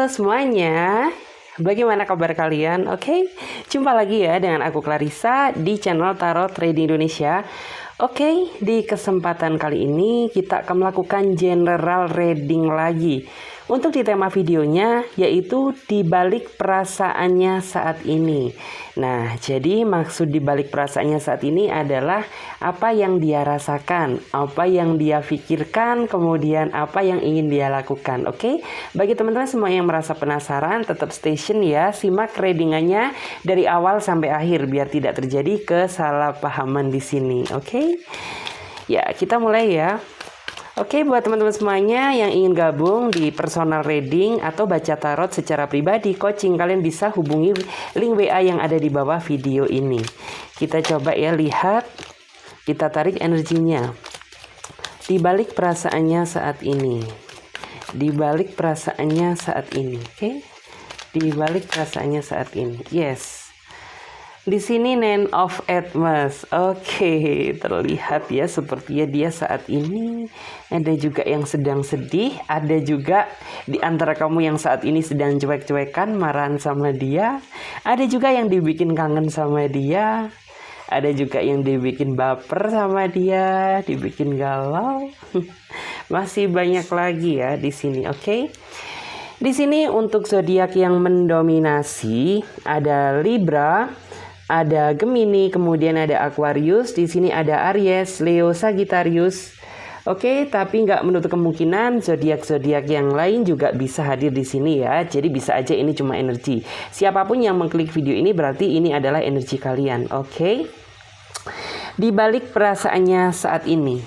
Halo semuanya, bagaimana kabar kalian? Oke, jumpa lagi ya dengan aku Clarissa di channel Tarot Trading Indonesia. Oke, di kesempatan kali ini kita akan melakukan general reading lagi. Untuk di tema videonya yaitu dibalik perasaannya saat ini. Nah, jadi maksud dibalik perasaannya saat ini adalah apa yang dia rasakan, apa yang dia pikirkan, kemudian apa yang ingin dia lakukan. Oke, bagi teman-teman semua yang merasa penasaran, tetap stay tune ya, simak readingannya dari awal sampai akhir biar tidak terjadi kesalahpahaman di sini. Oke, ya kita mulai ya. Oke, buat teman-teman semuanya yang ingin gabung di personal reading atau baca tarot secara pribadi, coaching, kalian bisa hubungi link WA yang ada di bawah video ini. Kita coba ya lihat, kita tarik energinya. Di balik perasaannya saat ini. Di balik perasaannya saat ini, oke? Di balik perasaannya saat ini. Yes. Di sini Nine of Pentacles. Oke, terlihat ya sepertinya dia saat ini ada juga yang sedang sedih, ada juga di antara kamu yang saat ini sedang cuek-cuekan, marahan sama dia, ada juga yang dibikin kangen sama dia, ada juga yang dibikin baper sama dia, dibikin galau. Masih banyak lagi ya di sini, oke? Di sini untuk zodiak yang mendominasi ada Libra, ada Gemini, kemudian ada Aquarius, di sini ada Aries, Leo, Sagittarius. Oke, tapi nggak menutup kemungkinan zodiak-zodiak yang lain juga bisa hadir di sini ya. Jadi bisa aja ini cuma energi. Siapapun yang mengklik video ini berarti ini adalah energi kalian. Oke. Di balik perasaannya saat ini.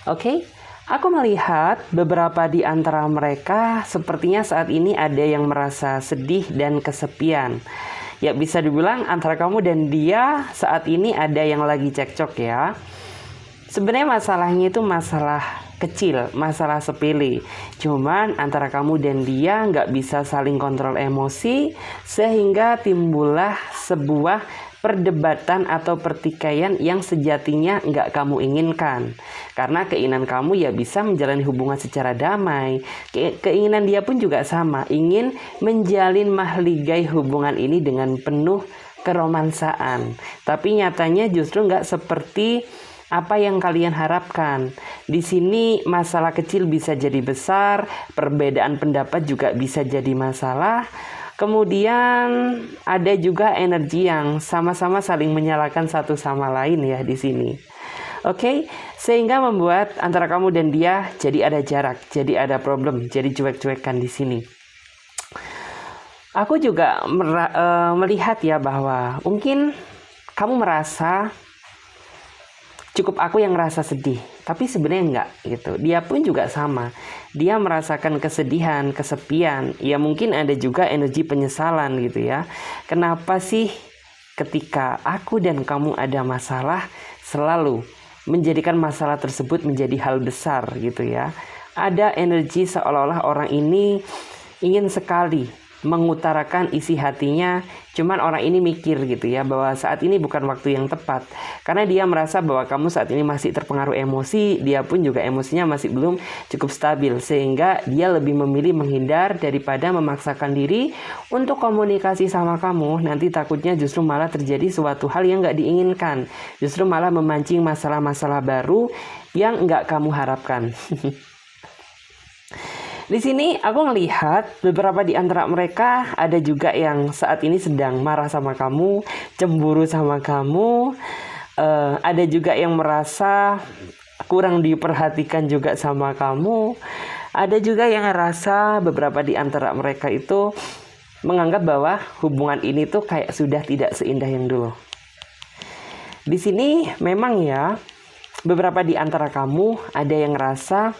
Oke. Aku melihat beberapa di antara mereka sepertinya saat ini ada yang merasa sedih dan kesepian. Ya bisa dibilang antara kamu dan dia saat ini ada yang lagi cekcok ya. Sebenarnya masalahnya itu masalah kecil, masalah sepele. Cuman antara kamu dan dia nggak bisa saling kontrol emosi sehingga timbullah sebuah perdebatan atau pertikaian yang sejatinya nggak kamu inginkan. Karena keinginan kamu ya bisa menjalani hubungan secara damai. Keinginan dia pun juga sama, ingin menjalin mahligai hubungan ini dengan penuh keromansaan. Tapi nyatanya justru nggak seperti apa yang kalian harapkan. Di sini masalah kecil bisa jadi besar, perbedaan pendapat juga bisa jadi masalah. Kemudian ada juga energi yang sama-sama saling menyalahkan satu sama lain ya di sini. Oke, sehingga membuat antara kamu dan dia jadi ada jarak, jadi ada problem, jadi cuek-cuekan di sini. Aku juga melihat ya bahwa mungkin kamu merasa cukup aku yang merasa sedih, tapi sebenarnya enggak gitu. Dia pun juga sama. Dia merasakan kesedihan, kesepian. Ya mungkin ada juga energi penyesalan gitu ya. Kenapa sih ketika aku dan kamu ada masalah selalu menjadikan masalah tersebut menjadi hal besar gitu ya. Ada energi seolah-olah orang ini ingin sekali mengutarakan isi hatinya, cuman orang ini mikir gitu ya bahwa saat ini bukan waktu yang tepat karena dia merasa bahwa kamu saat ini masih terpengaruh emosi, dia pun juga emosinya masih belum cukup stabil sehingga dia lebih memilih menghindar daripada memaksakan diri untuk komunikasi sama kamu. Nanti takutnya justru malah terjadi suatu hal yang nggak diinginkan, justru malah memancing masalah-masalah baru yang nggak kamu harapkan. Di sini aku ngelihat beberapa di antara mereka ada juga yang saat ini sedang marah sama kamu, cemburu sama kamu. Ada juga yang merasa kurang diperhatikan juga sama kamu. Ada juga yang merasa beberapa di antara mereka itu menganggap bahwa hubungan ini tuh kayak sudah tidak seindah yang dulu. Di sini memang ya beberapa di antara kamu ada yang merasa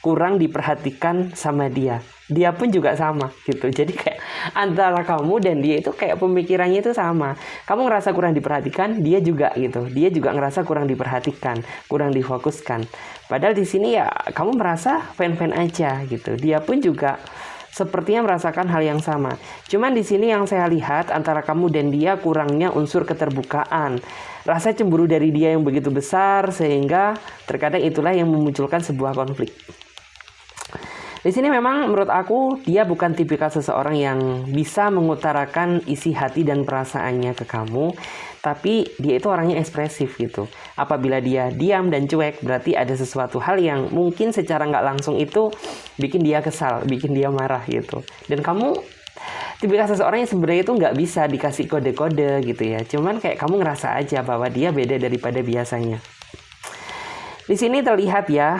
kurang diperhatikan sama dia. Dia pun juga sama gitu. Jadi kayak antara kamu dan dia itu kayak pemikirannya itu sama. Kamu ngerasa kurang diperhatikan, dia juga gitu. Dia juga ngerasa kurang diperhatikan, kurang difokuskan. Padahal di sini ya kamu merasa fan-fan aja gitu. Dia pun juga sepertinya merasakan hal yang sama. Cuman di sini yang saya lihat antara kamu dan dia kurangnya unsur keterbukaan. Rasa cemburu dari dia yang begitu besar sehingga terkadang itulah yang memunculkan sebuah konflik. Di sini memang menurut aku dia bukan tipikal seseorang yang bisa mengutarakan isi hati dan perasaannya ke kamu, tapi dia itu orangnya ekspresif gitu. Apabila dia diam dan cuek, berarti ada sesuatu hal yang mungkin secara nggak langsung itu bikin dia kesal, bikin dia marah gitu. Dan kamu tipikal seseorang yang sebenarnya itu nggak bisa dikasih kode-kode gitu ya. Cuman kayak kamu ngerasa aja bahwa dia beda daripada biasanya. Di sini terlihat ya,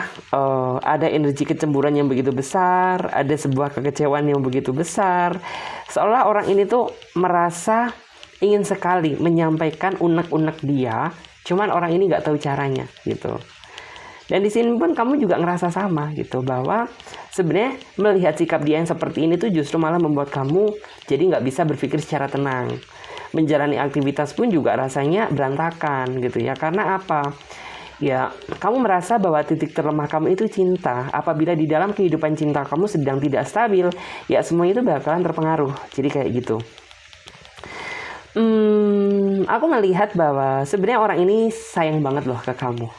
ada energi kecemburuan yang begitu besar, ada sebuah kekecewaan yang begitu besar. Seolah orang ini tuh merasa ingin sekali menyampaikan unek-unek dia, cuman orang ini nggak tahu caranya gitu. Dan di sini pun kamu juga ngerasa sama gitu, bahwa sebenarnya melihat sikap dia yang seperti ini tuh justru malah membuat kamu jadi nggak bisa berpikir secara tenang. Menjalani aktivitas pun juga rasanya berantakan gitu ya. Karena apa? Ya, kamu merasa bahwa titik terlemah kamu itu cinta. Apabila di dalam kehidupan cinta kamu sedang tidak stabil, ya semua itu bakalan terpengaruh. Jadi kayak gitu. Aku melihat bahwa sebenarnya orang ini sayang banget loh ke kamu.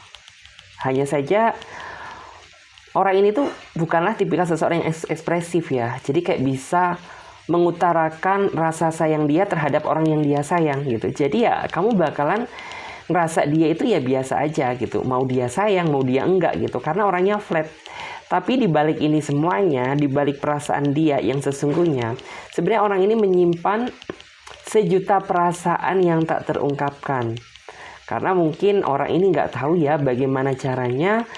Hanya saja orang ini tuh bukanlah tipikal seseorang yang ekspresif ya. Jadi kayak bisa mengutarakan rasa sayang dia terhadap orang yang dia sayang gitu. Jadi ya kamu bakalan ngerasa dia itu ya biasa aja gitu, mau dia sayang mau dia enggak gitu, karena orangnya flat. Tapi di balik ini semuanya, di balik perasaan dia yang sesungguhnya, sebenarnya orang ini menyimpan sejuta perasaan yang tak terungkapkan. Karena mungkin orang ini nggak tahu ya bagaimana caranya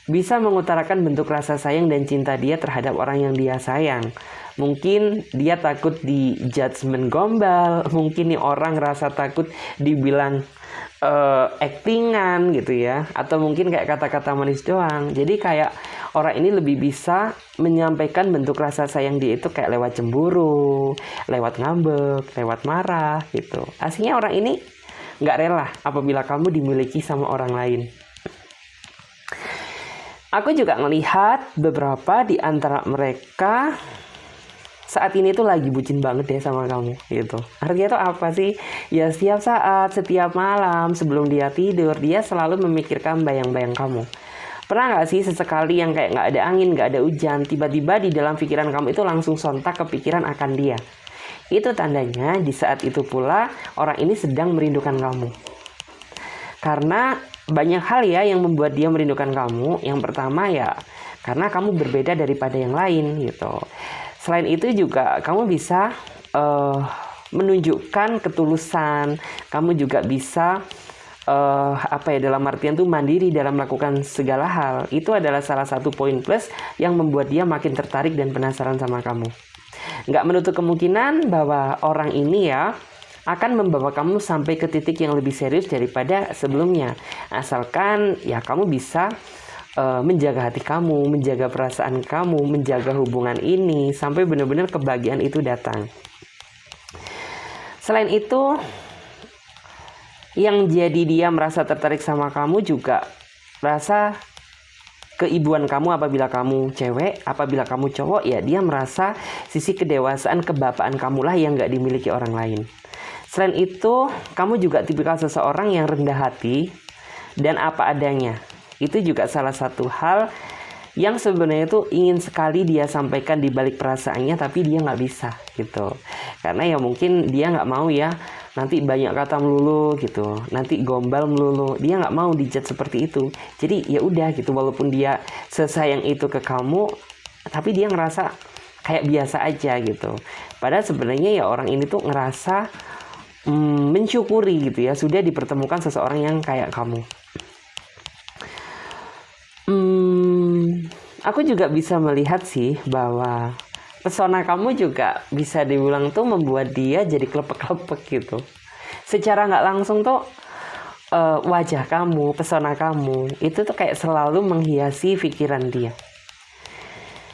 bisa mengutarakan bentuk rasa sayang dan cinta dia terhadap orang yang dia sayang. Mungkin dia takut di judgement gombal, mungkin nih orang rasa takut dibilang actingan gitu ya, atau mungkin kayak kata-kata manis doang. Jadi kayak orang ini lebih bisa menyampaikan bentuk rasa sayang dia itu kayak lewat cemburu, lewat ngambek, lewat marah gitu. Aslinya orang ini nggak rela apabila kamu dimiliki sama orang lain. Aku juga melihat beberapa di antara mereka saat ini tuh lagi bucin banget deh sama kamu gitu. Artinya tuh apa sih? Ya setiap saat, setiap malam sebelum dia tidur, dia selalu memikirkan bayang-bayang kamu. Pernah gak sih sesekali yang kayak gak ada angin, gak ada hujan, tiba-tiba di dalam pikiran kamu itu langsung sontak kepikiran akan dia? Itu tandanya di saat itu pula orang ini sedang merindukan kamu. Karena banyak hal ya yang membuat dia merindukan kamu. Yang pertama ya karena kamu berbeda daripada yang lain gitu. Selain itu juga kamu bisa menunjukkan ketulusan, kamu juga bisa dalam artian tuh mandiri dalam melakukan segala hal. Itu adalah salah satu poin plus yang membuat dia makin tertarik dan penasaran sama kamu. Nggak menutup kemungkinan bahwa orang ini ya akan membawa kamu sampai ke titik yang lebih serius daripada sebelumnya. Asalkan ya kamu bisa menjaga hati kamu, menjaga perasaan kamu, menjaga hubungan ini sampai benar-benar kebahagiaan itu datang. Selain itu, yang jadi dia merasa tertarik sama kamu juga rasa keibuan kamu apabila kamu cewek, apabila kamu cowok ya dia merasa sisi kedewasaan kebapaan kamulah yang gak dimiliki orang lain. Selain itu, kamu juga tipikal seseorang yang rendah hati dan apa adanya. Itu juga salah satu hal yang sebenarnya itu ingin sekali dia sampaikan di balik perasaannya, tapi dia nggak bisa gitu. Karena ya mungkin dia nggak mau ya nanti banyak kata melulu gitu, nanti gombal melulu. Dia nggak mau dijudge seperti itu. Jadi ya udah gitu, walaupun dia sesayang itu ke kamu, tapi dia ngerasa kayak biasa aja gitu. Padahal sebenarnya ya orang ini tuh ngerasa mensyukuri gitu ya, sudah dipertemukan seseorang yang kayak kamu. Aku juga bisa melihat sih bahwa pesona kamu juga bisa dibilang tuh membuat dia jadi klepek-klepek gitu. Secara nggak langsung tuh wajah kamu, pesona kamu itu tuh kayak selalu menghiasi pikiran dia.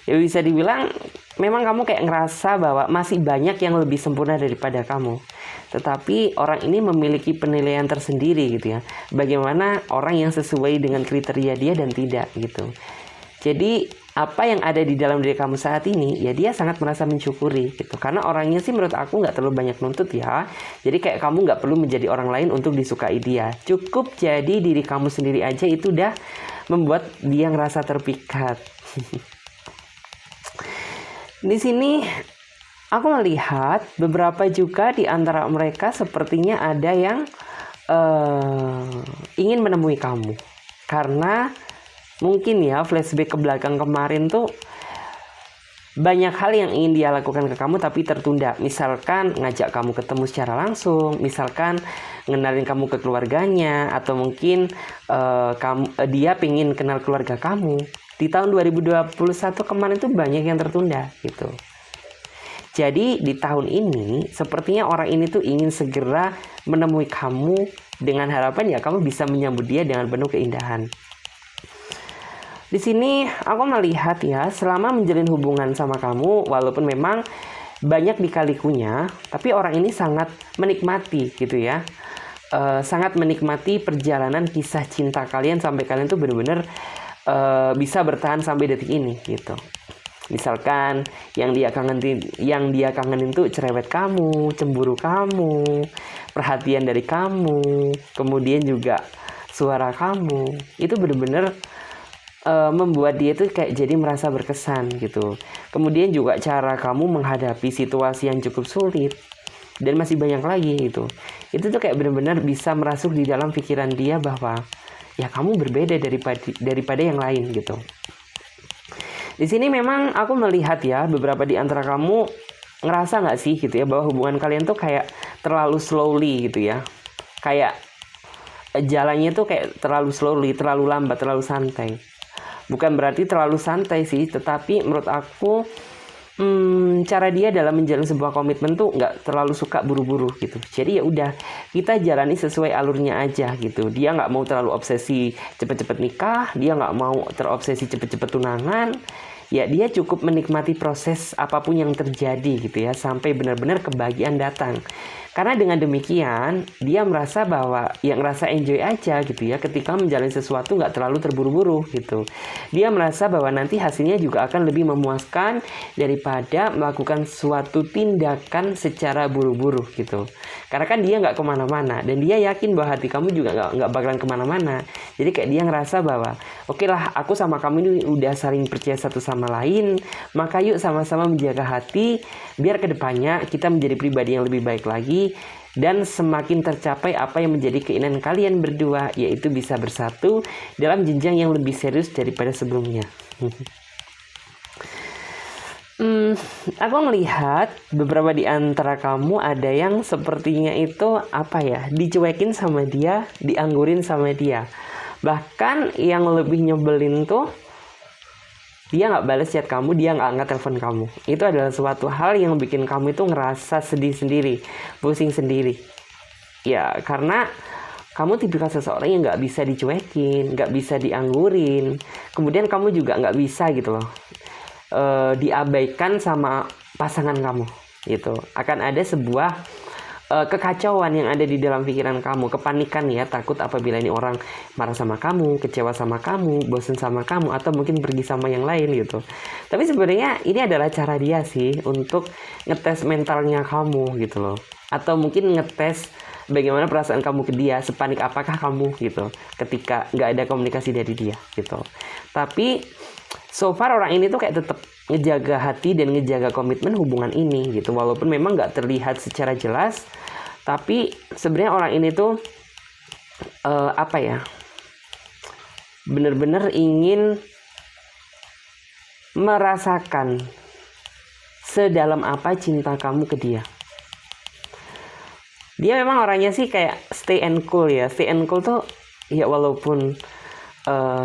Ya bisa dibilang memang kamu kayak ngerasa bahwa masih banyak yang lebih sempurna daripada kamu. Tetapi orang ini memiliki penilaian tersendiri gitu ya. Bagaimana orang yang sesuai dengan kriteria dia dan tidak gitu. Jadi apa yang ada di dalam diri kamu saat ini ya dia sangat merasa mensyukuri gitu. Karena orangnya sih menurut aku nggak terlalu banyak nuntut ya. Jadi kayak kamu nggak perlu menjadi orang lain untuk disukai dia. Cukup jadi diri kamu sendiri aja itu udah membuat dia ngerasa terpikat. Di sini aku melihat beberapa juga di antara mereka sepertinya ada yang ingin menemui kamu. Karena mungkin ya flashback ke belakang kemarin tuh banyak hal yang ingin dia lakukan ke kamu tapi tertunda. Misalkan ngajak kamu ketemu secara langsung, misalkan ngenalin kamu ke keluarganya, atau mungkin dia pengen kenal keluarga kamu. Di tahun 2021 kemarin tuh banyak yang tertunda gitu. Jadi di tahun ini sepertinya orang ini tuh ingin segera menemui kamu dengan harapan ya kamu bisa menyambut dia dengan penuh keindahan. Di sini aku melihat ya, selama menjalin hubungan sama kamu, walaupun memang banyak lika-likunya, tapi orang ini sangat menikmati gitu ya. Sangat menikmati perjalanan kisah cinta kalian sampai kalian tuh benar-benar bisa bertahan sampai detik ini gitu. Misalkan yang dia kangenin tuh cerewet kamu, cemburu kamu, perhatian dari kamu, kemudian juga suara kamu. Itu benar-benar membuat dia tuh kayak jadi merasa berkesan gitu. Kemudian juga cara kamu menghadapi situasi yang cukup sulit dan masih banyak lagi gitu. Itu tuh kayak benar-benar bisa merasuk di dalam pikiran dia bahwa ya kamu berbeda daripada yang lain gitu. Di sini memang aku melihat ya beberapa di antara kamu ngerasa nggak sih gitu ya bahwa hubungan kalian tuh kayak terlalu slowly gitu ya. Kayak jalannya tuh kayak terlalu slowly, terlalu lambat, terlalu santai. Bukan berarti terlalu santai sih, tetapi menurut aku cara dia dalam menjalin sebuah komitmen tuh nggak terlalu suka buru-buru gitu. Jadi ya udah kita jalani sesuai alurnya aja gitu. Dia nggak mau terlalu obsesi cepet-cepet nikah, dia nggak mau terobsesi cepet-cepet tunangan. Ya dia cukup menikmati proses apapun yang terjadi gitu ya sampai benar-benar kebahagiaan datang. Karena dengan demikian dia merasa bahwa yang ngerasa enjoy aja gitu ya ketika menjalani sesuatu nggak terlalu terburu-buru gitu. Dia merasa bahwa nanti hasilnya juga akan lebih memuaskan daripada melakukan suatu tindakan secara buru-buru gitu. Karena kan dia nggak kemana-mana dan dia yakin bahwa hati kamu juga nggak bakalan kemana-mana. Jadi kayak dia ngerasa bahwa oke lah aku sama kamu ini udah saling percaya satu sama lain, maka yuk sama-sama menjaga hati biar kedepannya kita menjadi pribadi yang lebih baik lagi dan semakin tercapai apa yang menjadi keinginan kalian berdua, yaitu bisa bersatu dalam jenjang yang lebih serius daripada sebelumnya. Aku melihat beberapa di antara kamu ada yang sepertinya itu dicuekin sama dia, dianggurin sama dia. Bahkan yang lebih nyebelin tuh dia nggak balas chat kamu, dia nggak angkat telepon kamu. Itu adalah suatu hal yang bikin kamu itu ngerasa sedih sendiri, pusing sendiri. Ya karena kamu tipikal seseorang yang nggak bisa dicuekin, nggak bisa dianggurin. Kemudian kamu juga nggak bisa gitu loh diabaikan sama pasangan kamu gitu. Akan ada sebuah kekacauan yang ada di dalam pikiran kamu, kepanikan ya, takut apabila ini orang marah sama kamu, kecewa sama kamu, bosan sama kamu, atau mungkin pergi sama yang lain gitu. Tapi sebenarnya ini adalah cara dia sih untuk ngetes mentalnya kamu gitu loh, atau mungkin ngetes bagaimana perasaan kamu ke dia, sepanik apakah kamu gitu ketika nggak ada komunikasi dari dia gitu. Tapi so far orang ini tuh kayak tetap ngejaga hati dan ngejaga komitmen hubungan ini gitu, walaupun memang nggak terlihat secara jelas, tapi sebenarnya orang ini tuh benar-benar ingin merasakan sedalam apa cinta kamu ke dia. Dia memang orangnya sih kayak stay and cool ya. Stay and cool tuh ya walaupun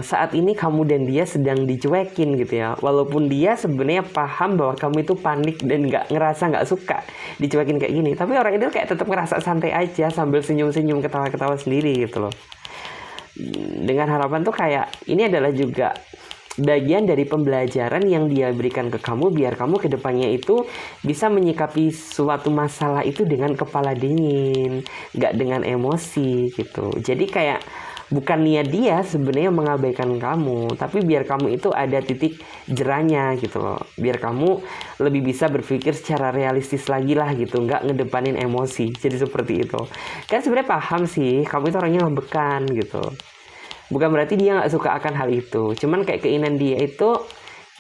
saat ini kamu dan dia sedang dicuekin gitu ya. Walaupun dia sebenarnya paham bahwa kamu itu panik dan nggak suka dicuekin kayak gini. Tapi orang itu kayak tetap ngerasa santai aja sambil senyum-senyum ketawa-ketawa sendiri gitu loh. Dengan harapan tuh kayak ini adalah juga bagian dari pembelajaran yang dia berikan ke kamu biar kamu kedepannya itu bisa menyikapi suatu masalah itu dengan kepala dingin, nggak dengan emosi gitu. Jadi kayak bukan niat dia sebenarnya mengabaikan kamu, tapi biar kamu itu ada titik jerahnya gitu loh. Biar kamu lebih bisa berpikir secara realistis lagi lah gitu, nggak ngedepanin emosi. Jadi seperti itu. Kan sebenarnya paham sih, kamu itu orangnya ngambekan gitu. Bukan berarti dia nggak suka akan hal itu. Cuman kayak keinginan dia itu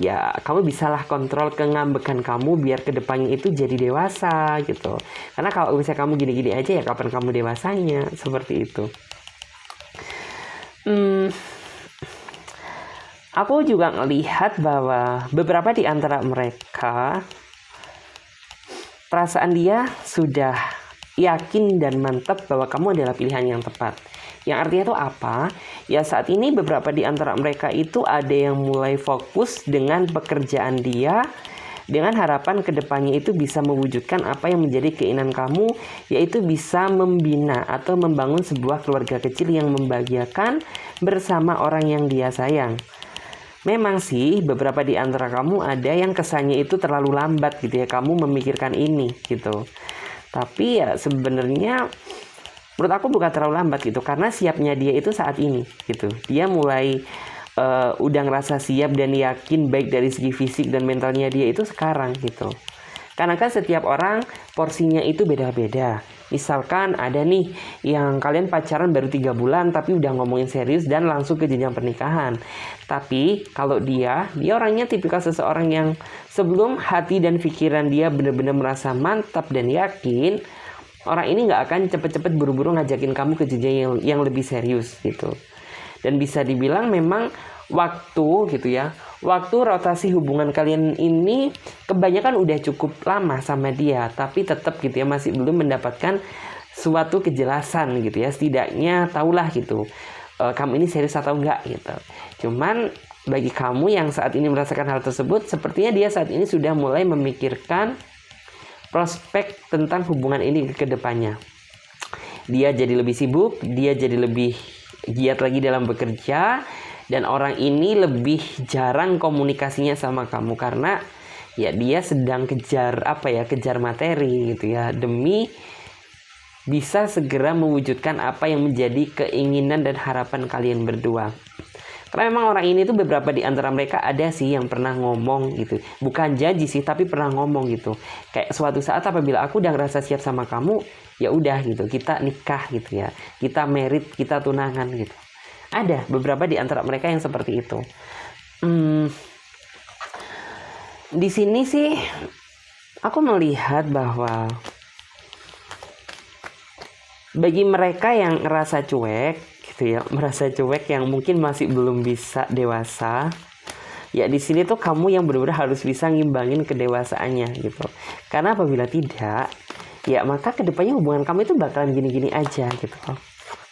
ya kamu bisalah kontrol kengambekan kamu biar kedepannya itu jadi dewasa gitu. Karena kalau misalnya kamu gini-gini aja ya kapan kamu dewasanya, seperti itu. Aku juga ngelihat bahwa beberapa di antara mereka perasaan dia sudah yakin dan mantap bahwa kamu adalah pilihan yang tepat. Yang artinya itu apa? Ya saat ini beberapa di antara mereka itu ada yang mulai fokus dengan pekerjaan dia, dengan harapan kedepannya itu bisa mewujudkan apa yang menjadi keinginan kamu, yaitu bisa membina atau membangun sebuah keluarga kecil yang membahagiakan bersama orang yang dia sayang. Memang sih beberapa di antara kamu ada yang kesannya itu terlalu lambat gitu ya, kamu memikirkan ini gitu. Tapi ya sebenarnya menurut aku bukan terlalu lambat gitu, karena siapnya dia itu saat ini gitu. Dia mulai udah ngerasa siap dan yakin baik dari segi fisik dan mentalnya dia itu sekarang gitu. Karena kan setiap orang porsinya itu beda-beda. Misalkan ada nih yang kalian pacaran baru 3 bulan tapi udah ngomongin serius dan langsung ke jenjang pernikahan. Tapi kalau dia orangnya tipikal seseorang yang sebelum hati dan pikiran dia benar-benar merasa mantap dan yakin, orang ini nggak akan cepet-cepet buru-buru ngajakin kamu ke jenjang yang lebih serius gitu. Dan bisa dibilang memang waktu gitu ya, waktu rotasi hubungan kalian ini kebanyakan udah cukup lama sama dia, tapi tetap gitu ya masih belum mendapatkan suatu kejelasan gitu ya. Setidaknya tahulah gitu kamu ini serius atau enggak gitu. Cuman bagi kamu yang saat ini merasakan hal tersebut, sepertinya dia saat ini sudah mulai memikirkan prospek tentang hubungan ini ke depannya. Dia jadi lebih sibuk, dia jadi lebih giat lagi dalam bekerja, dan orang ini lebih jarang komunikasinya sama kamu karena ya dia sedang kejar kejar materi gitu ya, demi bisa segera mewujudkan apa yang menjadi keinginan dan harapan kalian berdua. Karena memang orang ini tuh beberapa di antara mereka ada sih yang pernah ngomong gitu, bukan janji sih tapi pernah ngomong gitu, kayak suatu saat apabila aku udah ngerasa siap sama kamu, ya udah gitu, kita nikah gitu ya, kita married, kita tunangan gitu. Ada beberapa di antara mereka yang seperti itu. Di sini sih aku melihat bahwa bagi mereka yang ngerasa cuek gitu ya, merasa cuek yang mungkin masih belum bisa dewasa, ya di sini tuh kamu yang benar-benar harus bisa ngimbangin kedewasaannya gitu. Karena apabila tidak, ya maka kedepannya hubungan kamu itu bakalan gini-gini aja gitu.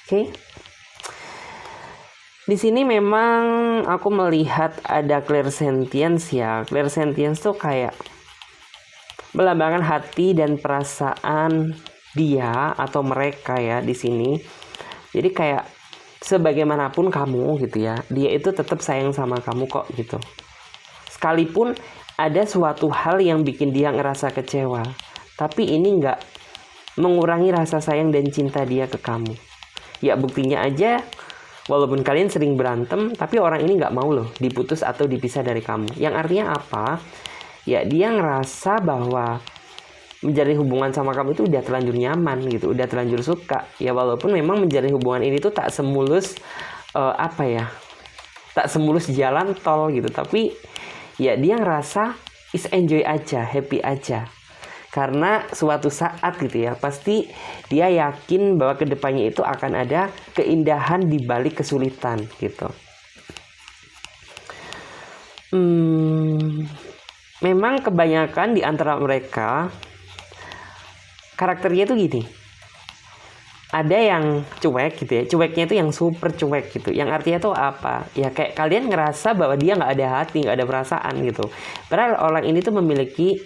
Oke? Di sini memang aku melihat ada clairsentience ya. Clairsentience tuh kayak melambangkan hati dan perasaan dia atau mereka ya di sini. Jadi kayak sebagaimanapun kamu gitu ya, dia itu tetap sayang sama kamu kok gitu. Sekalipun ada suatu hal yang bikin dia ngerasa kecewa, tapi ini nggak mengurangi rasa sayang dan cinta dia ke kamu. Ya buktinya aja, walaupun kalian sering berantem, tapi orang ini nggak mau loh diputus atau dipisah dari kamu. Yang artinya apa? Ya dia ngerasa bahwa menjalin hubungan sama kamu itu udah terlanjur nyaman gitu, udah terlanjur suka. Ya walaupun memang menjalin hubungan ini tuh tak semulus tak semulus jalan tol gitu, tapi ya dia ngerasa is enjoy aja, happy aja. Karena suatu saat gitu ya, pasti dia yakin bahwa kedepannya itu akan ada keindahan di balik kesulitan gitu. Memang kebanyakan di antara mereka karakternya itu gini. Ada yang cuek gitu ya, cueknya itu yang super cuek gitu. Yang artinya itu apa? Ya kayak kalian ngerasa bahwa dia nggak ada hati, nggak ada perasaan gitu. Padahal orang ini tuh memiliki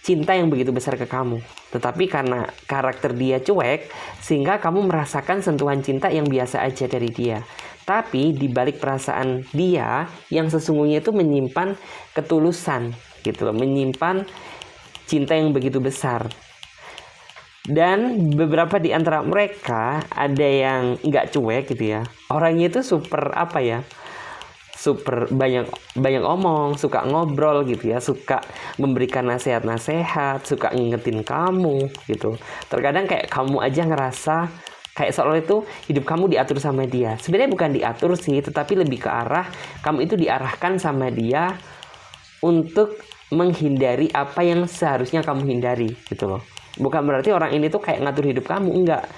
cinta yang begitu besar ke kamu. Tetapi karena karakter dia cuek, sehingga kamu merasakan sentuhan cinta yang biasa aja dari dia. Tapi di balik perasaan dia, yang sesungguhnya itu menyimpan ketulusan gitu loh, menyimpan cinta yang begitu besar. Dan beberapa di antara mereka ada yang nggak cuek gitu ya. Orangnya itu super super banyak omong, suka ngobrol gitu ya, suka memberikan nasihat-nasihat, suka ngingetin kamu gitu. Terkadang kayak kamu aja ngerasa kayak seolah itu hidup kamu diatur sama dia. Sebenarnya bukan diatur sih, tetapi lebih ke arah kamu itu diarahkan sama dia untuk menghindari apa yang seharusnya kamu hindari gitu loh. Bukan berarti orang ini tuh kayak ngatur hidup kamu, enggak.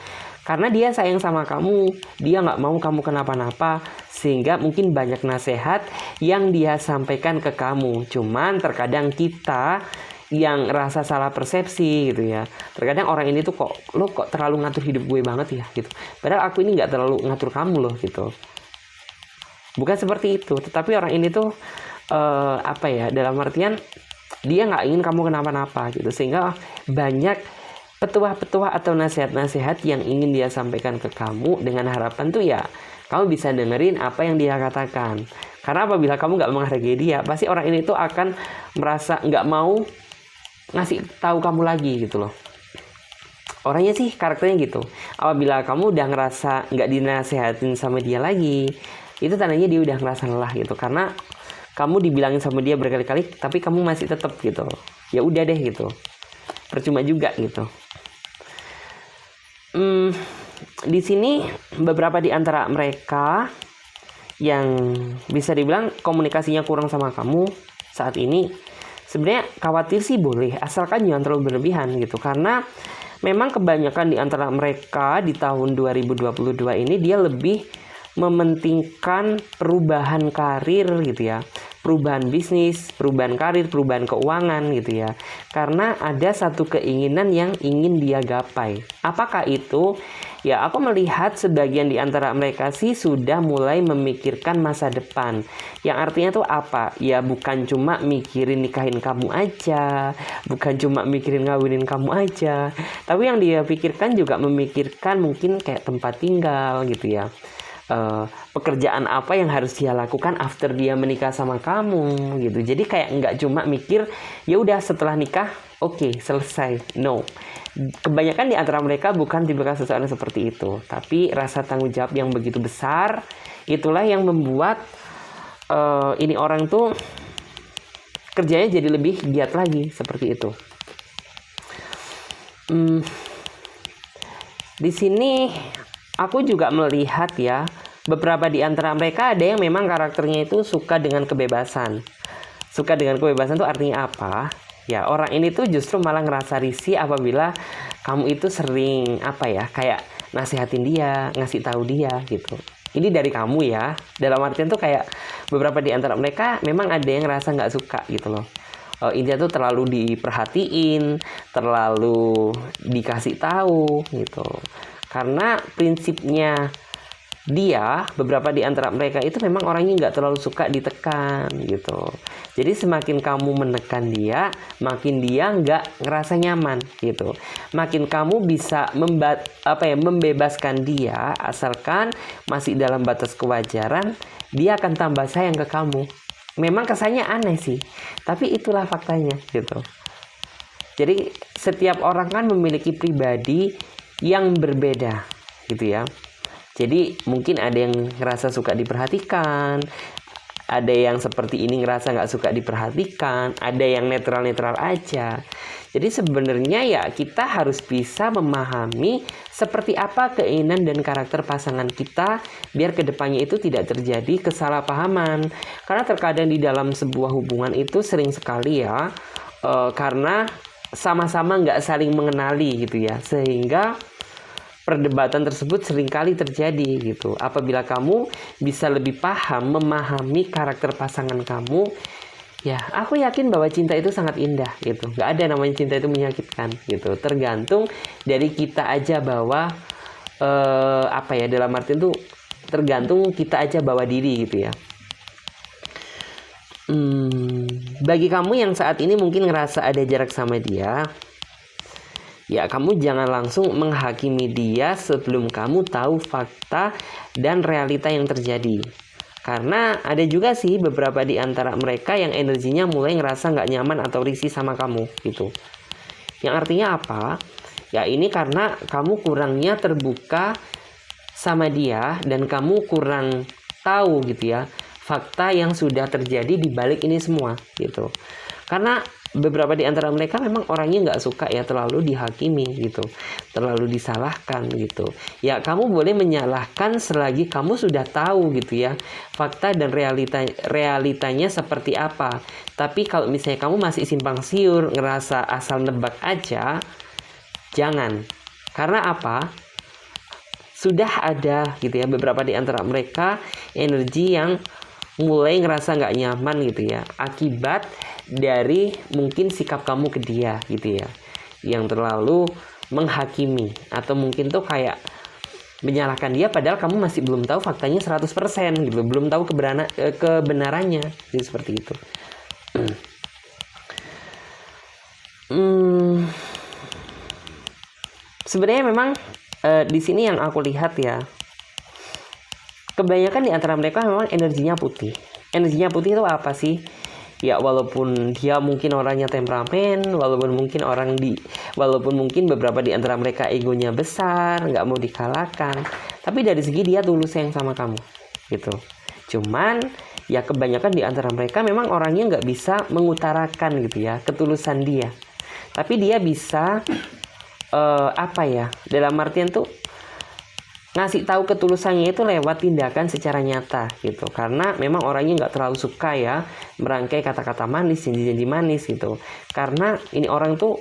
Karena dia sayang sama kamu, dia nggak mau kamu kenapa-napa, sehingga mungkin banyak nasihat yang dia sampaikan ke kamu. Cuman terkadang kita yang rasa salah persepsi gitu ya. Terkadang orang ini tuh lo kok terlalu ngatur hidup gue banget ya gitu. Padahal aku ini nggak terlalu ngatur kamu loh gitu. Bukan seperti itu, tetapi orang ini tuh dalam artian dia nggak ingin kamu kenapa-napa gitu, sehingga banyak petuah-petuah atau nasihat-nasihat yang ingin dia sampaikan ke kamu dengan harapan tuh ya kamu bisa dengerin apa yang dia katakan. Karena apabila kamu nggak menghargai dia, pasti orang ini tuh akan merasa nggak mau ngasih tahu kamu lagi gitu loh. Orangnya sih karakternya gitu. Apabila kamu udah ngerasa nggak dinasehatin sama dia lagi, itu tandanya dia udah ngerasa lelah gitu. Karena kamu dibilangin sama dia berkali-kali, tapi kamu masih tetap gitu. Ya udah deh gitu. Percuma juga gitu. Di sini beberapa di antara mereka yang bisa dibilang komunikasinya kurang sama kamu saat ini, sebenarnya khawatir sih boleh, asalkan jangan terlalu berlebihan gitu. Karena memang kebanyakan di antara mereka di tahun 2022 ini dia lebih mementingkan perubahan karir gitu ya, perubahan bisnis, perubahan karir, perubahan keuangan gitu ya. Karena ada satu keinginan yang ingin dia gapai. Apakah itu? Ya, aku melihat sebagian di antara mereka sih sudah mulai memikirkan masa depan. Yang artinya tuh apa? Ya bukan cuma mikirin nikahin kamu aja, bukan cuma mikirin ngawinin kamu aja, tapi yang dia pikirkan juga memikirkan mungkin kayak tempat tinggal gitu ya. Pekerjaan apa yang harus dia lakukan after dia menikah sama kamu gitu. Jadi kayak nggak cuma mikir ya udah setelah nikah oke, selesai. No, kebanyakan di antara mereka bukan tipe seseorang seperti itu, tapi rasa tanggung jawab yang begitu besar itulah yang membuat ini orang tuh kerjanya jadi lebih giat lagi seperti itu. Di sini aku juga melihat ya, beberapa di antara mereka ada yang memang karakternya itu suka dengan kebebasan. Suka dengan kebebasan itu artinya apa? Ya, orang ini tuh justru malah ngerasa risih apabila kamu itu sering kayak nasihatin dia, ngasih tahu dia gitu. Ini dari kamu ya. Dalam artian tuh kayak beberapa di antara mereka memang ada yang ngerasa nggak suka gitu loh. Intinya tuh terlalu diperhatiin, terlalu dikasih tahu gitu. Karena prinsipnya dia, beberapa di antara mereka itu memang orangnya nggak terlalu suka ditekan gitu. Jadi semakin kamu menekan dia, makin dia nggak ngerasa nyaman gitu. Makin kamu bisa membebaskan dia, asalkan masih dalam batas kewajaran, dia akan tambah sayang ke kamu. Memang kesannya aneh sih, tapi itulah faktanya gitu. Jadi setiap orang kan memiliki pribadi yang berbeda gitu ya. Jadi mungkin ada yang ngerasa suka diperhatikan, ada yang seperti ini ngerasa nggak suka diperhatikan, ada yang netral-netral aja. Jadi sebenarnya ya kita harus bisa memahami seperti apa keinginan dan karakter pasangan kita biar kedepannya itu tidak terjadi kesalahpahaman. Karena terkadang di dalam sebuah hubungan itu sering sekali ya karena sama-sama nggak saling mengenali gitu ya, sehingga perdebatan tersebut seringkali terjadi gitu. Apabila kamu bisa lebih paham memahami karakter pasangan kamu, ya aku yakin bahwa cinta itu sangat indah gitu. Nggak ada namanya cinta itu menyakitkan gitu. Tergantung dari kita aja bahwa dalam arti itu tergantung kita aja bawa diri gitu ya. Bagi kamu yang saat ini mungkin ngerasa ada jarak sama dia, ya kamu jangan langsung menghakimi dia sebelum kamu tahu fakta dan realita yang terjadi. Karena ada juga sih beberapa di antara mereka yang energinya mulai ngerasa nggak nyaman atau risih sama kamu gitu. Yang artinya apa? Ya ini karena kamu kurangnya terbuka sama dia dan kamu kurang tahu gitu ya fakta yang sudah terjadi di balik ini semua gitu. Karena beberapa di antara mereka memang orangnya nggak suka ya terlalu dihakimi gitu, terlalu disalahkan gitu. Ya kamu boleh menyalahkan selagi kamu sudah tahu gitu ya fakta dan realitanya seperti apa. Tapi kalau misalnya kamu masih simpang siur, ngerasa asal nebak aja, jangan. Karena apa? Sudah ada gitu ya beberapa di antara mereka energi yang mulai ngerasa nggak nyaman gitu ya, akibat dari mungkin sikap kamu ke dia gitu ya, yang terlalu menghakimi, atau mungkin tuh kayak menyalahkan dia padahal kamu masih belum tahu faktanya 100% gitu, belum tahu kebenarannya jadi seperti itu. Sebenarnya memang di sini yang aku lihat ya, kebanyakan di antara mereka memang energinya putih. Energinya putih itu apa sih? Ya walaupun dia mungkin orangnya temperamen, walaupun mungkin beberapa di antara mereka egonya besar, nggak mau dikalahkan, tapi dari segi dia tulus sayang sama kamu, gitu. Cuman ya kebanyakan di antara mereka memang orangnya nggak bisa mengutarakan gitu ya ketulusan dia, tapi dia bisa dalam artian tuh ngasih tahu ketulusannya itu lewat tindakan secara nyata gitu, karena memang orangnya nggak terlalu suka ya merangkai kata-kata manis, janji-janji manis gitu, karena ini orang tuh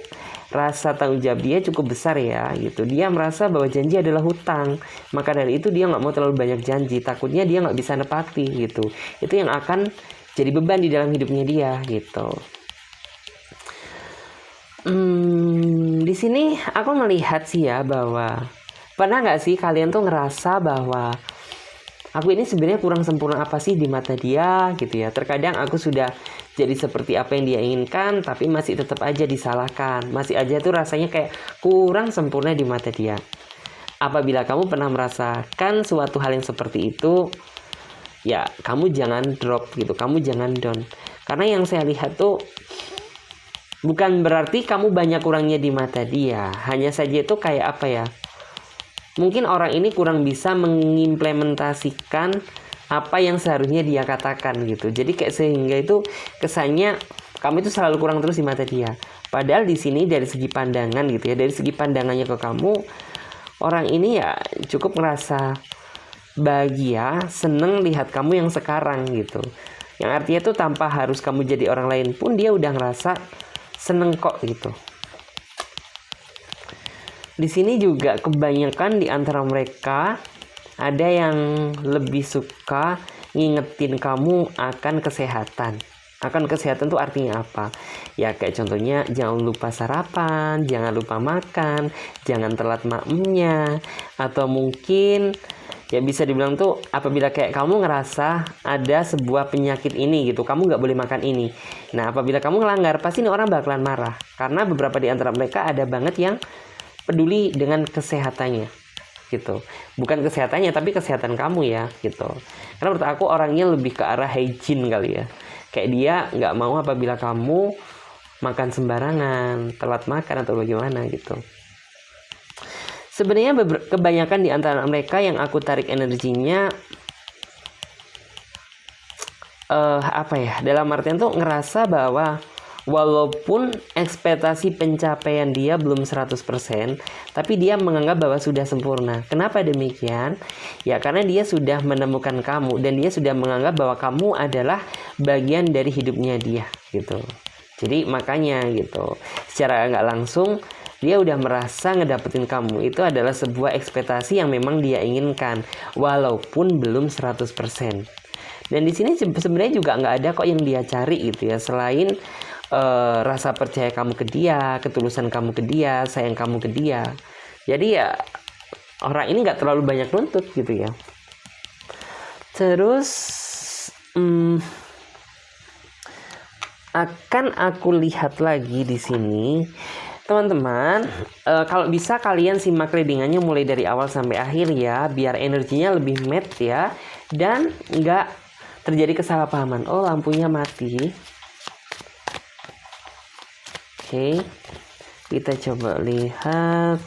rasa tanggung jawab dia cukup besar ya gitu, dia merasa bahwa janji adalah hutang, maka dari itu dia nggak mau terlalu banyak janji, takutnya dia nggak bisa nepati gitu, itu yang akan jadi beban di dalam hidupnya dia gitu. Di sini aku melihat sih ya bahwa pernah nggak sih kalian tuh ngerasa bahwa aku ini sebenarnya kurang sempurna apa sih di mata dia gitu ya. Terkadang aku sudah jadi seperti apa yang dia inginkan tapi masih tetap aja disalahkan. Masih aja tuh rasanya kayak kurang sempurna di mata dia. Apabila kamu pernah merasakan suatu hal yang seperti itu, ya kamu jangan drop gitu, kamu jangan down. Karena yang saya lihat tuh bukan berarti kamu banyak kurangnya di mata dia. Hanya saja itu kayak apa ya, mungkin orang ini kurang bisa mengimplementasikan apa yang seharusnya dia katakan gitu. Jadi kayak sehingga itu kesannya kamu itu selalu kurang terus di mata dia. Padahal di sini dari segi pandangan gitu ya, dari segi pandangannya ke kamu, orang ini ya cukup merasa bahagia, seneng lihat kamu yang sekarang gitu. Yang artinya tuh tanpa harus kamu jadi orang lain pun dia udah ngerasa seneng kok gitu. Di sini juga kebanyakan di antara mereka ada yang lebih suka ngingetin kamu akan kesehatan. Akan kesehatan tuh artinya apa? Ya kayak contohnya jangan lupa sarapan, jangan lupa makan, jangan telat maemnya, atau mungkin ya bisa dibilang tuh apabila kayak kamu ngerasa ada sebuah penyakit ini gitu, kamu nggak boleh makan ini. Nah apabila kamu ngelanggar pasti ini orang bakalan marah, karena beberapa di antara mereka ada banget yang peduli dengan kesehatannya gitu, bukan kesehatannya tapi kesehatan kamu ya gitu. Karena menurut aku orangnya lebih ke arah hygiene kali ya, kayak dia nggak mau apabila kamu makan sembarangan, telat makan atau bagaimana gitu. Sebenarnya kebanyakan di antara mereka yang aku tarik energinya dalam artian tuh ngerasa bahwa walaupun ekspektasi pencapaian dia belum 100%, tapi dia menganggap bahwa sudah sempurna. Kenapa demikian? Ya karena dia sudah menemukan kamu dan dia sudah menganggap bahwa kamu adalah bagian dari hidupnya dia gitu. Jadi makanya gitu, secara nggak langsung dia udah merasa ngedapetin kamu itu adalah sebuah ekspektasi yang memang dia inginkan walaupun belum 100%. Dan di sini sebenarnya juga nggak ada kok yang dia cari gitu ya, selain rasa percaya kamu ke dia, ketulusan kamu ke dia, sayang kamu ke dia. Jadi ya orang ini nggak terlalu banyak nuntut gitu ya. Terus akan aku lihat lagi di sini, teman-teman. Kalau bisa kalian simak readingannya mulai dari awal sampai akhir ya, biar energinya lebih match ya, dan nggak terjadi kesalahpahaman. Oh lampunya mati. Oke, kita coba lihat.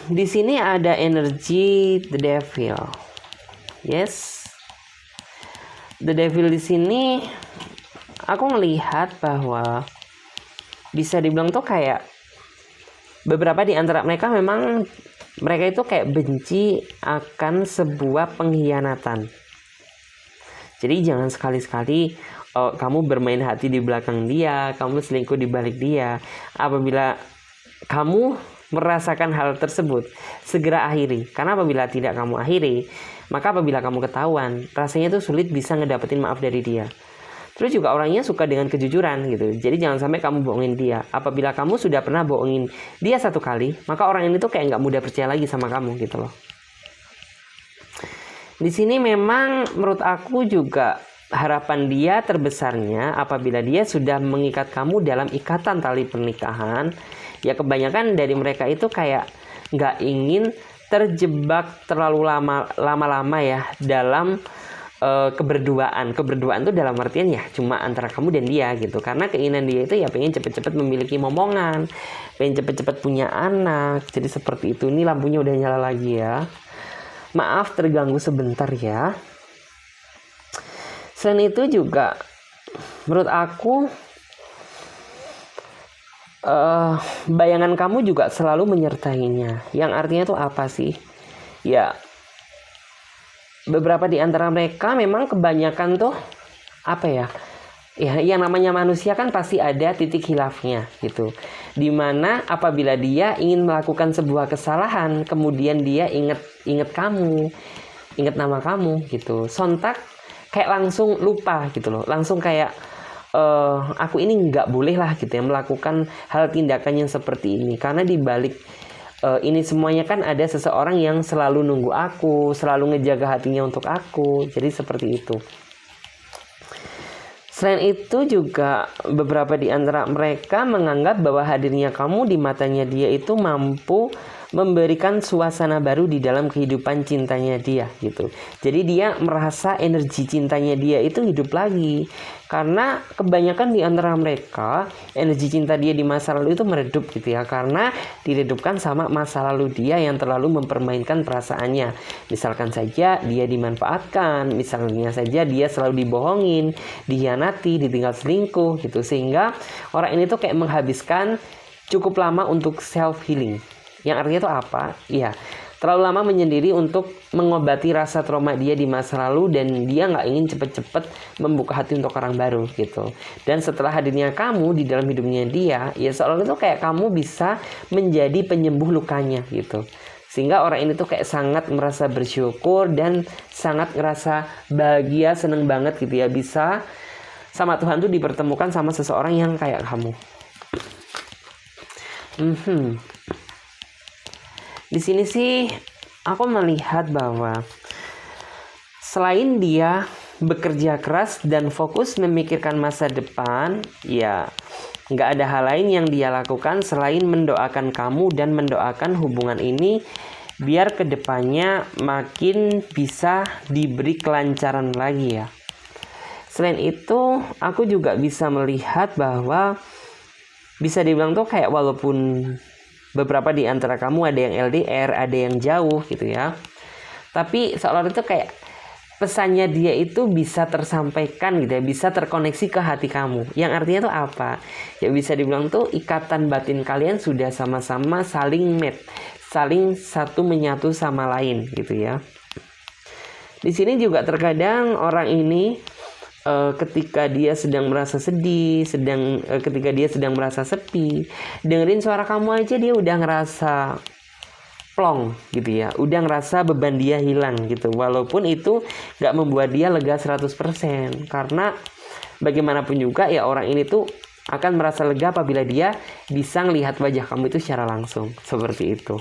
Di sini ada energi the devil. Yes. The Devil di sini aku ngelihat bahwa bisa dibilang tuh kayak beberapa di antara mereka memang mereka itu kayak benci akan sebuah pengkhianatan. Jadi jangan sekali-sekali kamu bermain hati di belakang dia, kamu selingkuh di balik dia. Apabila kamu merasakan hal tersebut, segera akhiri. Karena apabila tidak kamu akhiri, maka apabila kamu ketahuan, rasanya itu sulit bisa ngedapetin maaf dari dia. Terus juga orangnya suka dengan kejujuran gitu. Jadi jangan sampai kamu bohongin dia. Apabila kamu sudah pernah bohongin dia satu kali, maka orang ini tuh kayak nggak mudah percaya lagi sama kamu gitu loh. Di sini memang menurut aku juga harapan dia terbesarnya apabila dia sudah mengikat kamu dalam ikatan tali pernikahan. Ya kebanyakan dari mereka itu kayak nggak ingin terjebak terlalu lama-lama ya dalam keberduaan itu dalam artian ya cuma antara kamu dan dia gitu, karena keinginan dia itu ya pengen cepet-cepet memiliki momongan, pengen cepet-cepet punya anak, jadi seperti itu. Ini lampunya udah nyala lagi ya, maaf terganggu sebentar ya. Selain itu juga menurut aku bayangan kamu juga selalu menyertainya, yang artinya itu apa sih ya, beberapa di antara mereka memang kebanyakan tuh apa ya yang namanya manusia kan pasti ada titik hilafnya gitu, dimana apabila dia ingin melakukan sebuah kesalahan kemudian dia inget kamu, inget nama kamu gitu, sontak kayak langsung lupa gitu loh, langsung kayak aku ini nggak boleh lah gitu ya melakukan hal tindakan yang seperti ini, karena dibalik ini semuanya kan ada seseorang yang selalu nunggu aku, selalu ngejaga hatinya untuk aku. Jadi seperti itu. Selain itu juga beberapa di antara mereka menganggap bahwa hadirnya kamu di matanya dia itu mampu memberikan suasana baru di dalam kehidupan cintanya dia gitu. Jadi dia merasa energi cintanya dia itu hidup lagi. Karena kebanyakan di antara mereka energi cinta dia di masa lalu itu meredup gitu ya, karena diredupkan sama masa lalu dia yang terlalu mempermainkan perasaannya. Misalkan saja dia dimanfaatkan, misalnya saja dia selalu dibohongin, dihianati, ditinggal selingkuh gitu, sehingga orang ini tuh kayak menghabiskan cukup lama untuk self healing. Yang artinya itu apa? Ya, terlalu lama menyendiri untuk mengobati rasa trauma dia di masa lalu, dan dia nggak ingin cepet-cepet membuka hati untuk orang baru gitu. Dan setelah hadirnya kamu di dalam hidupnya dia, ya seolah itu kayak kamu bisa menjadi penyembuh lukanya gitu. Sehingga orang ini tuh kayak sangat merasa bersyukur dan sangat ngerasa bahagia, seneng banget gitu ya, bisa sama Tuhan tuh dipertemukan sama seseorang yang kayak kamu. Di sini sih aku melihat bahwa selain dia bekerja keras dan fokus memikirkan masa depan, ya nggak ada hal lain yang dia lakukan selain mendoakan kamu dan mendoakan hubungan ini biar kedepannya makin bisa diberi kelancaran lagi ya. Selain itu aku juga bisa melihat bahwa bisa dibilang tuh kayak walaupun beberapa di antara kamu ada yang LDR, ada yang jauh gitu ya, tapi seolah itu kayak pesannya dia itu bisa tersampaikan gitu ya, bisa terkoneksi ke hati kamu. Yang artinya tuh apa? Ya bisa dibilang tuh ikatan batin kalian sudah sama-sama saling match, saling satu menyatu sama lain gitu ya. Di sini juga terkadang orang ini ketika dia sedang merasa sedih, ketika dia sedang merasa sepi, dengerin suara kamu aja dia udah ngerasa plong gitu ya, udah ngerasa beban dia hilang gitu, walaupun itu gak membuat dia lega 100%, karena bagaimanapun juga ya orang ini tuh akan merasa lega apabila dia bisa ngelihat wajah kamu itu secara langsung, seperti itu.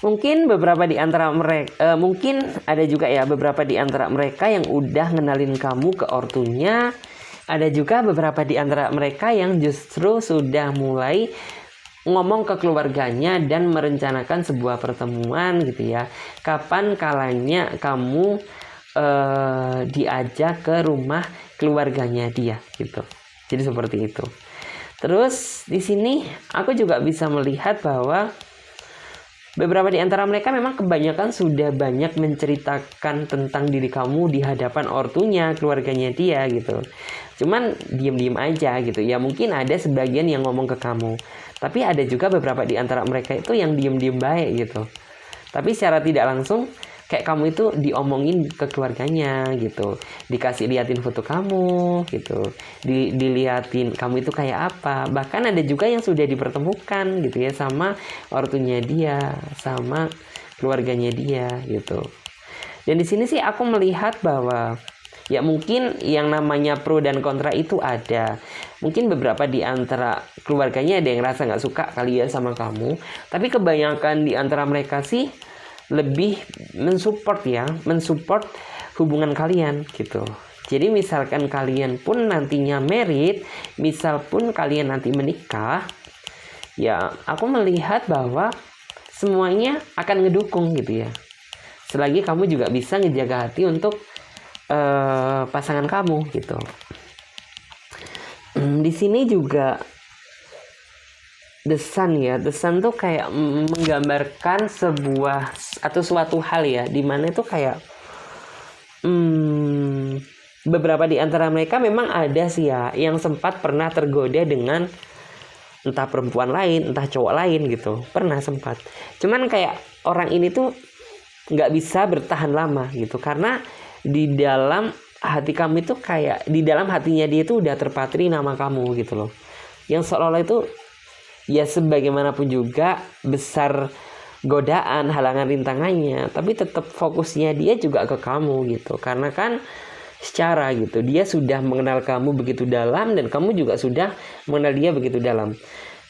Mungkin beberapa di antara mereka, mungkin ada juga ya beberapa di antara mereka yang udah ngenalin kamu ke ortunya. Ada juga beberapa di antara mereka yang justru sudah mulai ngomong ke keluarganya dan merencanakan sebuah pertemuan gitu ya. Kapan kalanya kamu diajak ke rumah keluarganya dia gitu. Jadi seperti itu. Terus di sini aku juga bisa melihat bahwa Beberapa di antara mereka memang kebanyakan sudah banyak menceritakan tentang diri kamu di hadapan ortunya, keluarganya dia gitu. Cuman diem-diem aja gitu. Ya mungkin ada sebagian yang ngomong ke kamu. Tapi ada juga beberapa di antara mereka itu yang diem-diem baik gitu. Tapi secara tidak langsung kayak kamu itu diomongin ke keluarganya gitu, dikasih liatin foto kamu gitu, diliatin kamu itu kayak apa. Bahkan ada juga yang sudah dipertemukan gitu ya sama ortunya dia, sama keluarganya dia gitu. Dan di sini sih aku melihat bahwa ya mungkin yang namanya pro dan kontra itu ada. Mungkin beberapa di antara keluarganya ada yang rasa nggak suka kali ya sama kamu. Tapi kebanyakan di antara mereka sih lebih mensupport hubungan kalian gitu. Jadi misalkan kalian pun nantinya married, misal pun kalian nanti menikah, ya aku melihat bahwa semuanya akan ngedukung gitu ya. Selagi kamu juga bisa ngejaga hati untuk pasangan kamu gitu. Di sini juga The Sun ya, The Sun tuh kayak menggambarkan sebuah atau suatu hal ya, dimana itu kayak beberapa di antara mereka memang ada sih ya yang sempat pernah tergoda dengan entah perempuan lain, entah cowok lain gitu, pernah sempat. Cuman kayak orang ini tuh nggak bisa bertahan lama gitu, karena di dalam hati kamu itu kayak di dalam hatinya dia itu udah terpatri nama kamu gitu loh. Yang seolah-olah itu ya sebagaimanapun juga besar godaan, halangan rintangannya, tapi tetap fokusnya dia juga ke kamu gitu. Karena kan secara gitu dia sudah mengenal kamu begitu dalam dan kamu juga sudah mengenal dia begitu dalam.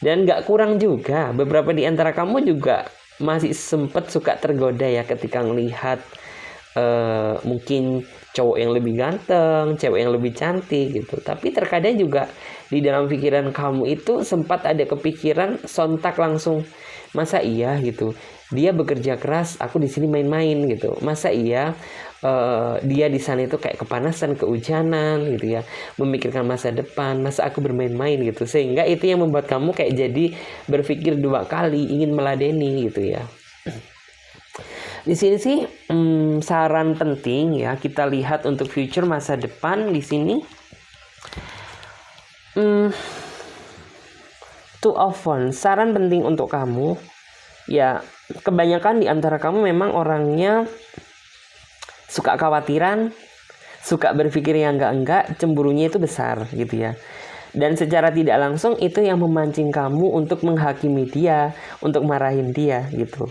Dan gak kurang juga beberapa di antara kamu juga masih sempat suka tergoda ya ketika melihat mungkin cowok yang lebih ganteng, cewek yang lebih cantik gitu. Tapi terkadang juga di dalam pikiran kamu itu sempat ada kepikiran sontak langsung, masa iya gitu dia bekerja keras, aku di sini main-main gitu. Masa iya dia di sana itu kayak kepanasan, kehujanan gitu ya, memikirkan masa depan, masa aku bermain-main gitu. Sehingga itu yang membuat kamu kayak jadi berpikir dua kali ingin meladeni gitu ya. Di sini sih saran penting ya kita lihat untuk future masa depan di sini. Two of Wands, saran penting untuk kamu ya, kebanyakan di antara kamu memang orangnya suka khawatiran, suka berpikir yang enggak, cemburunya itu besar gitu ya. Dan secara tidak langsung itu yang memancing kamu untuk menghakimi dia, untuk marahin dia gitu.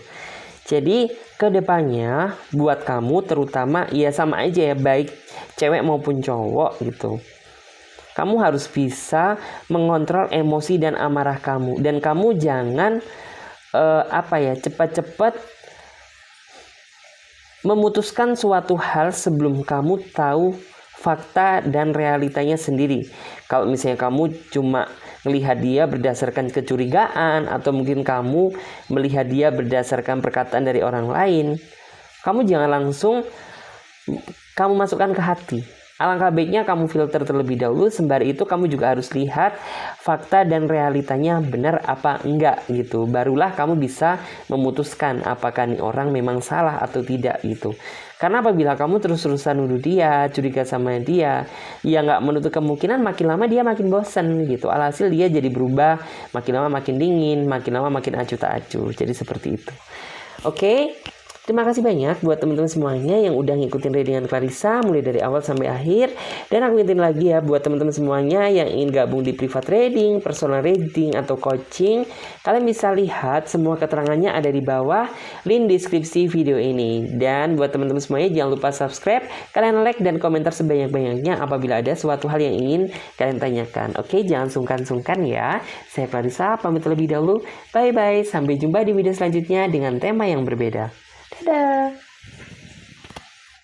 Jadi kedepannya buat kamu terutama ya sama aja ya, baik cewek maupun cowok gitu. Kamu harus bisa mengontrol emosi dan amarah kamu. Dan kamu jangan cepat-cepat memutuskan suatu hal sebelum kamu tahu fakta dan realitanya sendiri. Kalau misalnya kamu cuma melihat dia berdasarkan kecurigaan, atau mungkin kamu melihat dia berdasarkan perkataan dari orang lain, kamu jangan langsung kamu masukkan ke hati. Alangkah baiknya kamu filter terlebih dahulu, sembari itu kamu juga harus lihat fakta dan realitanya benar apa enggak gitu. Barulah kamu bisa memutuskan apakah nih orang memang salah atau tidak gitu. Karena apabila kamu terus-terusan nuduh dia, curiga sama dia, ya nggak menutup kemungkinan makin lama dia makin bosen gitu. Alhasil dia jadi berubah, makin lama makin dingin, makin lama makin acuh tak acuh. Jadi seperti itu. Oke. Terima kasih banyak buat teman-teman semuanya yang udah ngikutin readingan Clarissa mulai dari awal sampai akhir. Dan aku ingetin lagi ya buat teman-teman semuanya yang ingin gabung di private reading, personal reading, atau coaching, kalian bisa lihat semua keterangannya ada di bawah link deskripsi video ini. Dan buat teman-teman semuanya jangan lupa subscribe, kalian like dan komentar sebanyak-banyaknya apabila ada suatu hal yang ingin kalian tanyakan. Oke, jangan sungkan-sungkan ya. Saya Clarissa pamit terlebih dahulu. Bye-bye, sampai jumpa di video selanjutnya dengan tema yang berbeda. Dadah!